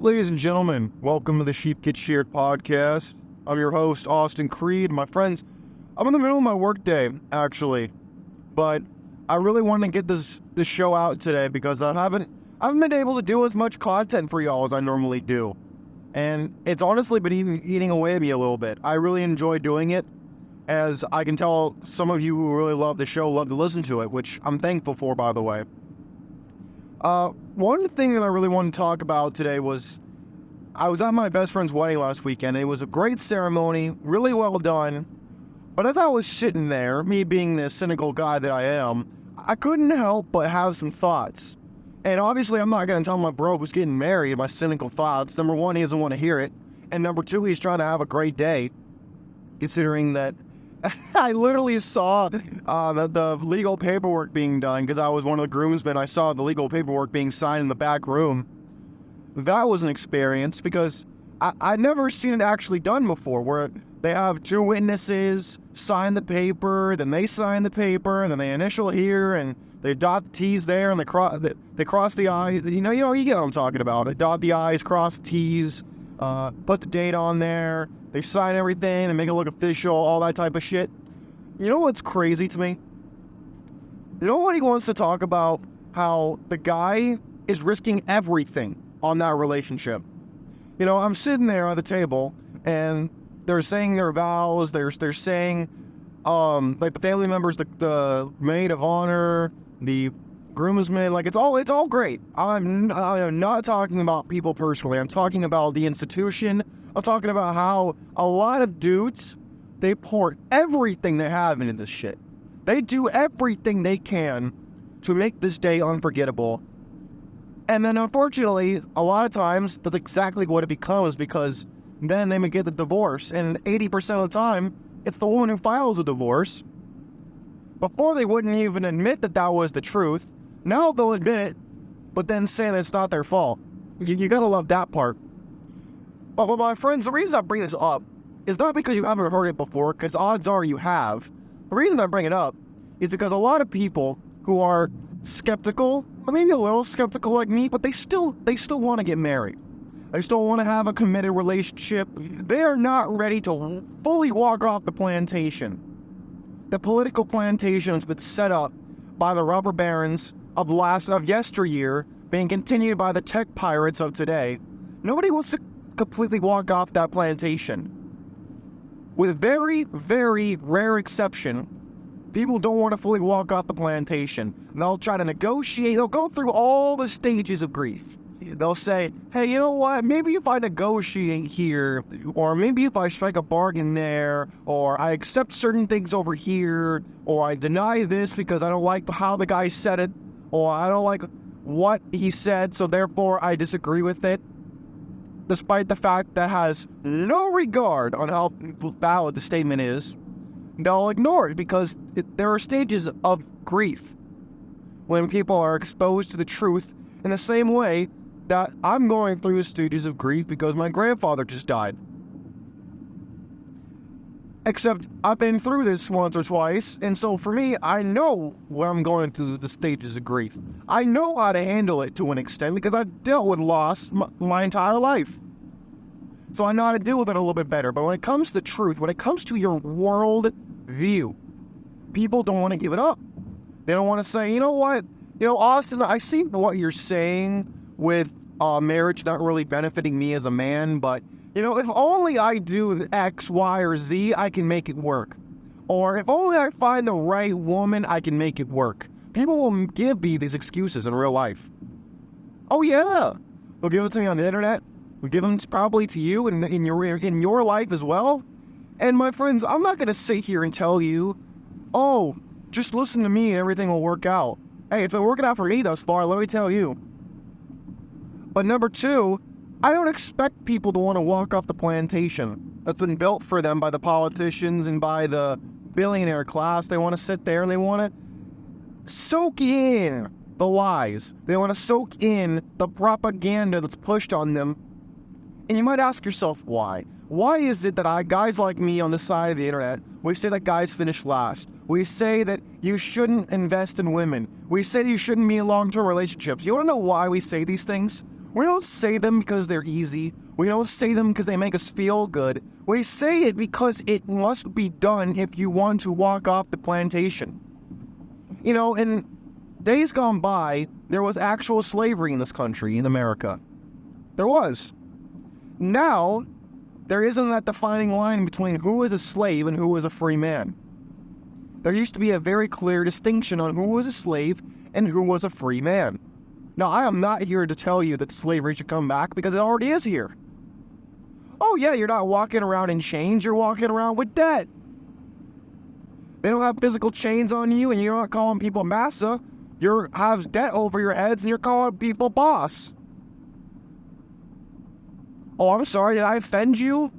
Ladies and gentlemen, welcome to the Sheep Get Sheared Podcast. I'm your host, Austin Creed. My friends, I'm in the middle of my workday, actually, but I really want to get this show out today because I haven't been able to do as much content for y'all as I normally do, and it's honestly been eating away at me a little bit. I really enjoy doing it, as I can tell some of you who really love the show love to listen to it, which I'm thankful for, by the way. One thing that I really wanted to talk about today was I was at my best friend's wedding last weekend. It was a great ceremony, really well done. But as I was sitting there, me being the cynical guy that I am, I couldn't help but have some thoughts. And obviously, I'm not going to tell my bro who's getting married my cynical thoughts. Number one, he doesn't want to hear it. And number two, he's trying to have a great day, considering that I literally saw the legal paperwork being done because I was one of the groomsmen. I saw the legal paperwork being signed in the back room. That was an experience because I'd never seen it actually done before, where they have two witnesses sign the paper, then they sign the paper, and then they initial here, and they dot the T's there, and they cross the I's. You get what I'm talking about. They dot the I's, cross the T's, put the date on there. They sign everything, they make it look official, all that type of shit. You know what's crazy to me? Nobody wants to talk about how the guy is risking everything on that relationship. I'm sitting there at the table, and they're saying their vows, they're saying, like the family members, the maid of honor, the groomsmen, like it's all great. I'm not talking about people personally. I'm talking about the institution. I'm talking about how a lot of dudes, they pour everything they have into this shit. They do everything they can to make this day unforgettable. And then unfortunately, a lot of times, that's exactly what it becomes, because then they may get the divorce. And 80% of the time, it's the woman who files a divorce. Before, they wouldn't even admit that was the truth. Now they'll admit it, but then say that it's not their fault. You gotta love that part. But my friends, the reason I bring this up is not because you haven't heard it before, because odds are you have. The reason I bring it up is because a lot of people who are skeptical, or maybe a little skeptical like me, but they still want to get married. They still want to have a committed relationship. They are not ready to fully walk off the plantation. The political plantation has been set up by the robber barons of yesteryear, being continued by the tech pirates of today. Nobody wants to completely walk off that plantation. With very, very rare exception, people don't want to fully walk off the plantation. They'll try to negotiate. They'll go through all the stages of grief. They'll say, hey, you know what? Maybe if I negotiate here, or maybe if I strike a bargain there, or I accept certain things over here, or I deny this because I don't like how the guy said it, or I don't like what he said, so therefore I disagree with it. Despite the fact that has no regard on how valid the statement is, they'll ignore it because there are stages of grief when people are exposed to the truth, in the same way that I'm going through stages of grief because my grandfather just died. Except I've been through this once or twice, and so for me, I know when I'm going through the stages of grief. I know how to handle it to an extent because I've dealt with loss my entire life. So I know how to deal with it a little bit better. But when it comes to truth, when it comes to your world view, people don't want to give it up. They don't want to say, you know what? Austin, I see what you're saying with marriage not really benefiting me as a man, but if only I do X, Y, or Z, I can make it work. Or if only I find the right woman, I can make it work. People will give me these excuses in real life. Oh yeah, they'll give it to me on the internet. They'll give them probably to you in your life as well. And my friends, I'm not gonna sit here and tell you, oh, just listen to me and everything will work out. Hey, if it's working out for me thus far, let me tell you. But number two, I don't expect people to want to walk off the plantation that's been built for them by the politicians and by the billionaire class. They want to sit there and they want to soak in the lies. They want to soak in the propaganda that's pushed on them. And you might ask yourself, why? Why is it that guys like me on the side of the internet, we say that guys finish last. We say that you shouldn't invest in women. We say that you shouldn't be in long-term relationships. You want to know why we say these things? We don't say them because they're easy. We don't say them because they make us feel good. We say it because it must be done if you want to walk off the plantation. You know, in days gone by, there was actual slavery in this country, in America. There was. Now, there isn't that defining line between who is a slave and who is a free man. There used to be a very clear distinction on who was a slave and who was a free man. Now, I am not here to tell you that slavery should come back because it already is here. Oh yeah, you're not walking around in chains, you're walking around with debt. They don't have physical chains on you and you're not calling people massa. You have debt over your heads and you're calling people boss. Oh, I'm sorry, did I offend you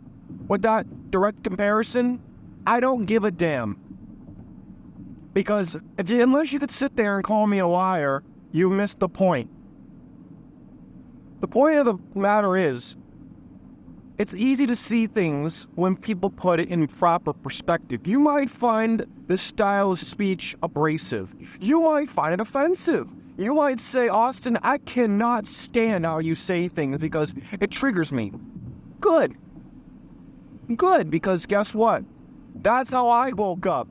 with that direct comparison? I don't give a damn. Because unless you could sit there and call me a liar, you missed the point. The point of the matter is, it's easy to see things when people put it in proper perspective. You might find this style of speech abrasive. You might find it offensive. You might say, Austin, I cannot stand how you say things because it triggers me. Good. Good, because guess what? That's how I woke up.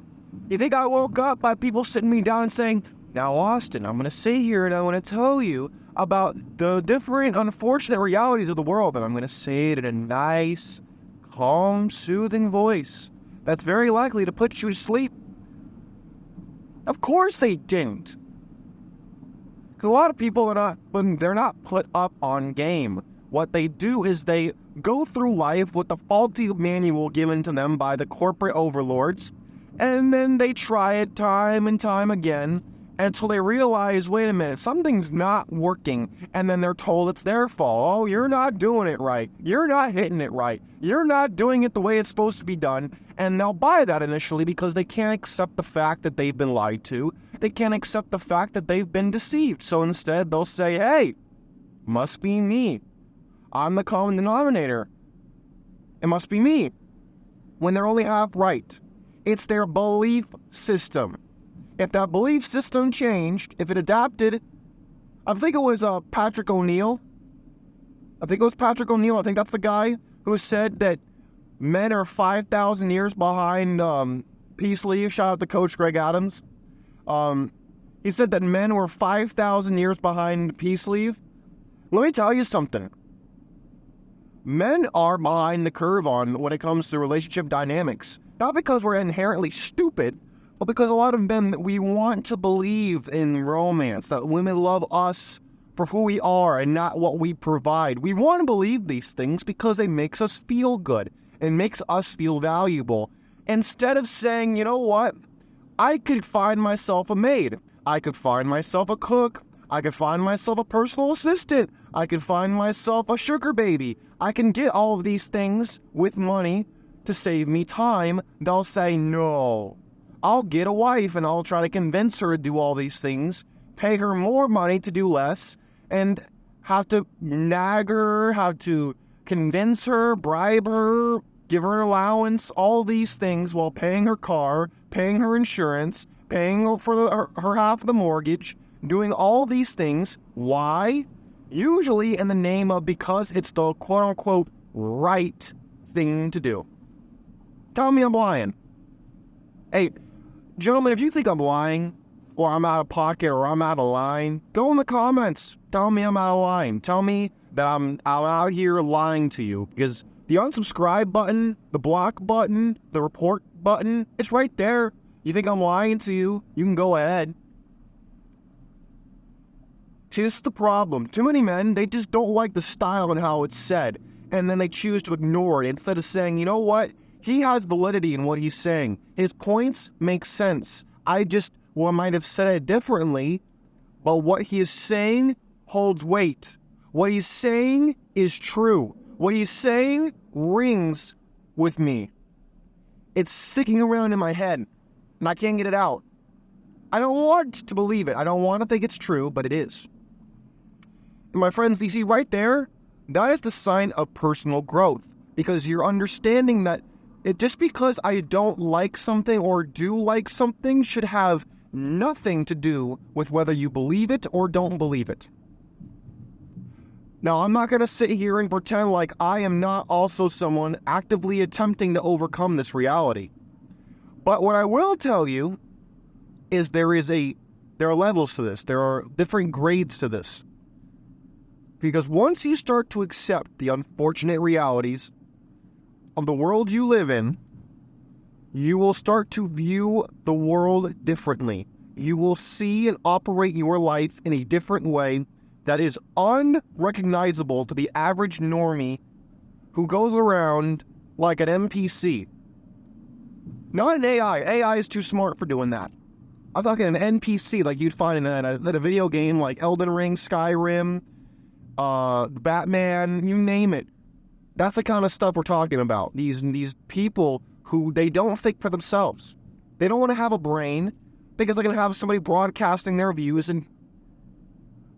You think I woke up by people sitting me down and saying, now, Austin, I'm going to sit here and I want to tell you about the different unfortunate realities of the world, and I'm going to say it in a nice, calm, soothing voice that's very likely to put you to sleep. Of course they didn't. Because a lot of people they're not put up on game. What they do is they go through life with the faulty manual given to them by the corporate overlords, and then they try it time and time again until they realize, wait a minute, something's not working, and then they're told it's their fault. Oh, you're not doing it right. You're not hitting it right. You're not doing it the way it's supposed to be done, and they'll buy that initially because they can't accept the fact that they've been lied to. They can't accept the fact that they've been deceived. So instead, they'll say, hey, must be me. I'm the common denominator. It must be me. When they're only half right. It's their belief system. If that belief system changed, if it adapted, I think it was Patrick O'Neill. I think that's the guy who said that men are 5,000 years behind peace leave. Shout out to Coach Greg Adams. He said that men were 5,000 years behind peace leave. Let me tell you something. Men are behind the curve when it comes to relationship dynamics. Not because we're inherently stupid, but because a lot of men, we want to believe in romance, that women love us for who we are and not what we provide. We want to believe these things because they makes us feel good and makes us feel valuable. Instead of saying, you know what, I could find myself a maid. I could find myself a cook. I could find myself a personal assistant. I could find myself a sugar baby. I can get all of these things with money to save me time. They'll say, no, I'll get a wife and I'll try to convince her to do all these things, pay her more money to do less, and have to nag her, have to convince her, bribe her, give her an allowance, all these things while paying her car, paying her insurance, paying for her half of the mortgage, doing all these things. Why? Usually in the name of because it's the quote-unquote right thing to do. Tell me I'm lying. Hey, gentlemen, if you think I'm lying, or I'm out of pocket, or I'm out of line, go in the comments. Tell me I'm out of line. Tell me that I'm out here lying to you. Because the unsubscribe button, the block button, the report button, it's right there. You think I'm lying to you, you can go ahead. See, this is the problem. Too many men, they just don't like the style and how it's said. And then they choose to ignore it instead of saying, you know what? He has validity in what he's saying. His points make sense. I might have said it differently, but what he is saying holds weight. What he's saying is true. What he's saying rings with me. It's sticking around in my head, and I can't get it out. I don't want to believe it. I don't want to think it's true, but it is. And my friends, you see right there, that is the sign of personal growth, because you're understanding that just because I don't like something or do like something should have nothing to do with whether you believe it or don't believe it. Now, I'm not going to sit here and pretend like I am not also someone actively attempting to overcome this reality. But what I will tell you is there are levels to this. There are different grades to this. Because once you start to accept the unfortunate realities of the world you live in, you will start to view the world differently. You will see and operate your life in a different way that is unrecognizable to the average normie who goes around like an NPC. Not an AI. AI is too smart for doing that. I'm talking an NPC like you'd find in a video game like Elden Ring, Skyrim, Batman, you name it. That's the kind of stuff we're talking about. These people who they don't think for themselves. They don't want to have a brain because they're going to have somebody broadcasting their views, and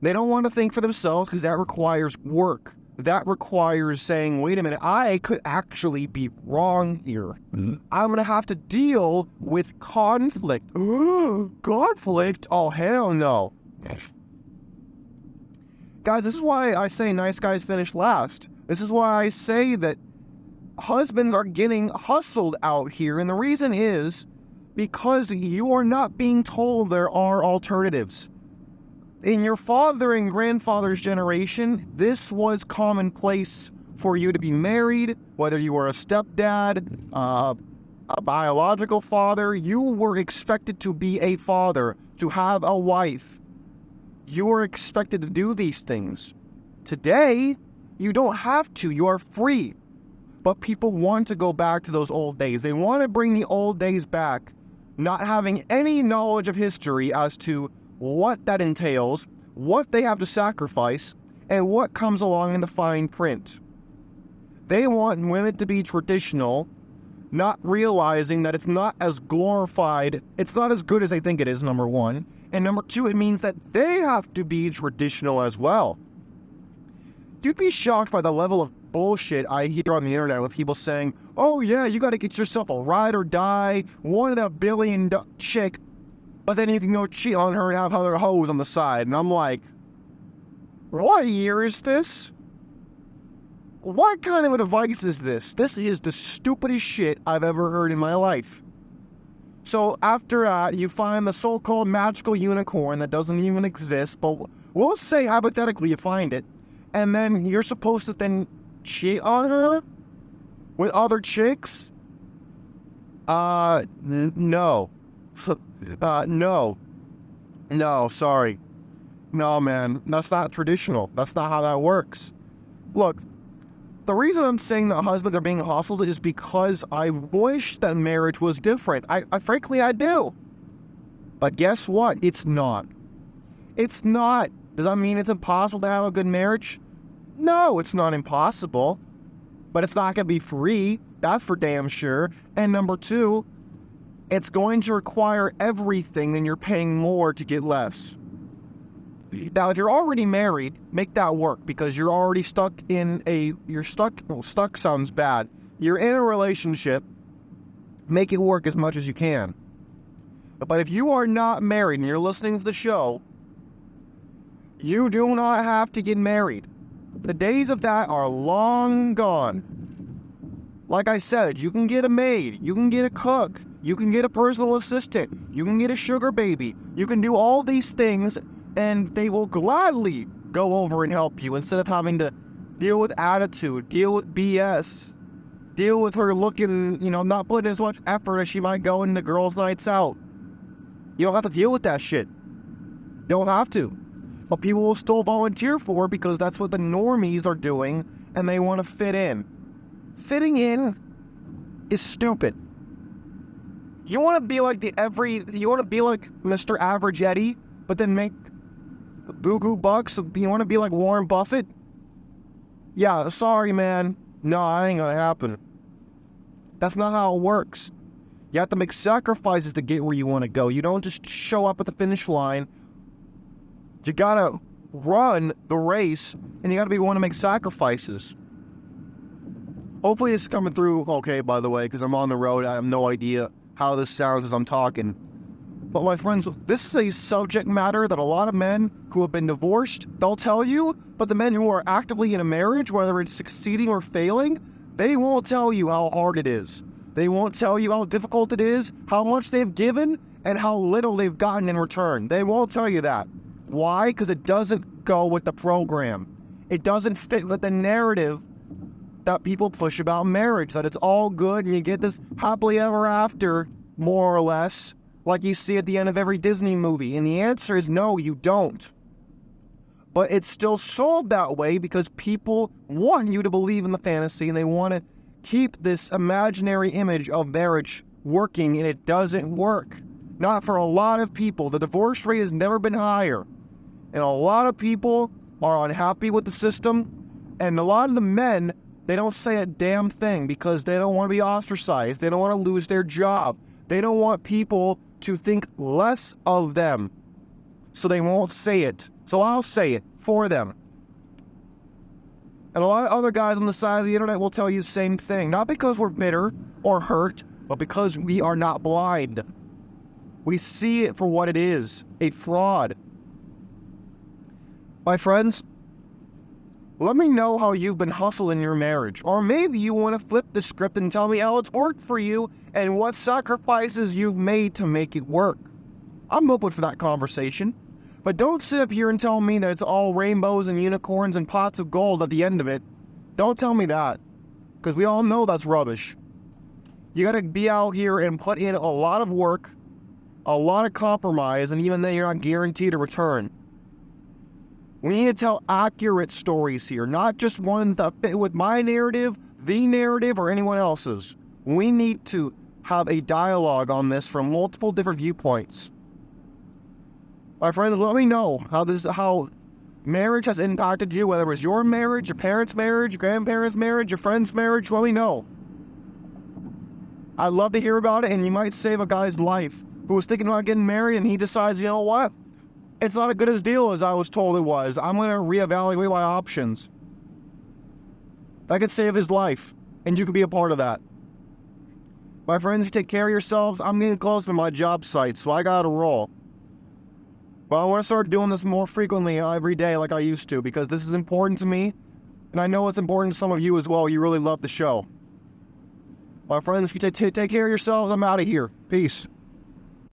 they don't want to think for themselves because that requires work. That requires saying, wait a minute, I could actually be wrong here. Mm-hmm. I'm going to have to deal with conflict. Conflict? Oh, hell no. Guys, this is why I say nice guys finish last. This is why I say that husbands are getting hustled out here, and the reason is because you are not being told there are alternatives. In your father and grandfather's generation, this was commonplace for you to be married, whether you were a stepdad, a biological father. You were expected to be a father, to have a wife. You were expected to do these things. Today, you don't have to. You are free. But people want to go back to those old days. They want to bring the old days back, not having any knowledge of history as to what that entails, what they have to sacrifice, and what comes along in the fine print. They want women to be traditional, not realizing that it's not as glorified, it's not as good as they think it is, number one. And number two, it means that they have to be traditional as well. You'd be shocked by the level of bullshit I hear on the internet with people saying, oh yeah, you gotta get yourself a ride or die, 1 in a billion chick, but then you can go cheat on her and have other hoes on the side. And I'm like, what year is this? What kind of advice is this? This is the stupidest shit I've ever heard in my life. So after that, you find the so-called magical unicorn that doesn't even exist, but we'll say hypothetically you find it, and then you're supposed to then cheat on her with other chicks? No. No, sorry. No, man, that's not traditional. That's not how that works. Look, the reason I'm saying that husbands are being hustled is because I wish that marriage was different. Frankly, I do. But guess what? It's not. It's not. Does that mean it's impossible to have a good marriage? No, it's not impossible. But it's not going to be free. That's for damn sure. And number two, it's going to require everything and you're paying more to get less. Now, if you're already married, make that work because you're already stuck stuck sounds bad. You're in a relationship, make it work as much as you can. But if you are not married and you're listening to the show, you do not have to get married. The days of that are long gone. Like I said, you can get a maid, you can get a cook, you can get a personal assistant, you can get a sugar baby, you can do all these things and they will gladly go over and help you instead of having to deal with attitude, deal with BS, deal with her looking, not putting as much effort as she might go into girls' nights out. You don't have to deal with that shit. You don't have to. But people will still volunteer for it because that's what the normies are doing and they want to fit in. Fitting in is stupid. You want to be like Mr. Average Eddie, but then make buku bucks? You want to be like Warren Buffett? Yeah, sorry, man. No, that ain't gonna happen. That's not how it works. You have to make sacrifices to get where you want to go. You don't just show up at the finish line. You gotta run the race, and you gotta be willing to make sacrifices. Hopefully this is coming through okay, by the way, because I'm on the road. I have no idea how this sounds as I'm talking. But my friends, this is a subject matter that a lot of men who have been divorced, they'll tell you, but the men who are actively in a marriage, whether it's succeeding or failing, they won't tell you how hard it is. They won't tell you how difficult it is, how much they've given, and how little they've gotten in return. They won't tell you that. Why? Because it doesn't go with the program. It doesn't fit with the narrative that people push about marriage, that it's all good and you get this happily ever after, more or less, like you see at the end of every Disney movie. And the answer is no, you don't. But it's still sold that way because people want you to believe in the fantasy and they want to keep this imaginary image of marriage working, and it doesn't work. Not for a lot of people. The divorce rate has never been higher. And a lot of people are unhappy with the system. And a lot of the men, they don't say a damn thing because they don't want to be ostracized. They don't want to lose their job. They don't want people to think less of them. So they won't say it. So I'll say it for them. And a lot of other guys on the side of the internet will tell you the same thing. Not because we're bitter or hurt, but because we are not blind. We see it for what it is, a fraud. My friends, let me know how you've been hustling your marriage. Or maybe you want to flip the script and tell me how it's worked for you and what sacrifices you've made to make it work. I'm open for that conversation. But don't sit up here and tell me that it's all rainbows and unicorns and pots of gold at the end of it. Don't tell me that, because we all know that's rubbish. You got to be out here and put in a lot of work, a lot of compromise, and even then you're not guaranteed a return. We need to tell accurate stories here, not just ones that fit with my narrative, the narrative, or anyone else's. We need to have a dialogue on this from multiple different viewpoints. My friends, let me know how marriage has impacted you, whether it was your marriage, your parents' marriage, your grandparents' marriage, your friend's marriage. Let me know. I'd love to hear about it, and you might save a guy's life who was thinking about getting married, and he decides, you know what? It's not as good a deal as I was told it was. I'm going to reevaluate my options. That could save his life, and you could be a part of that. My friends, you take care of yourselves. I'm getting close to my job site, so I got to roll. But I want to start doing this more frequently every day like I used to, because this is important to me, and I know it's important to some of you as well. You really love the show. My friends, you take care of yourselves. I'm out of here. Peace.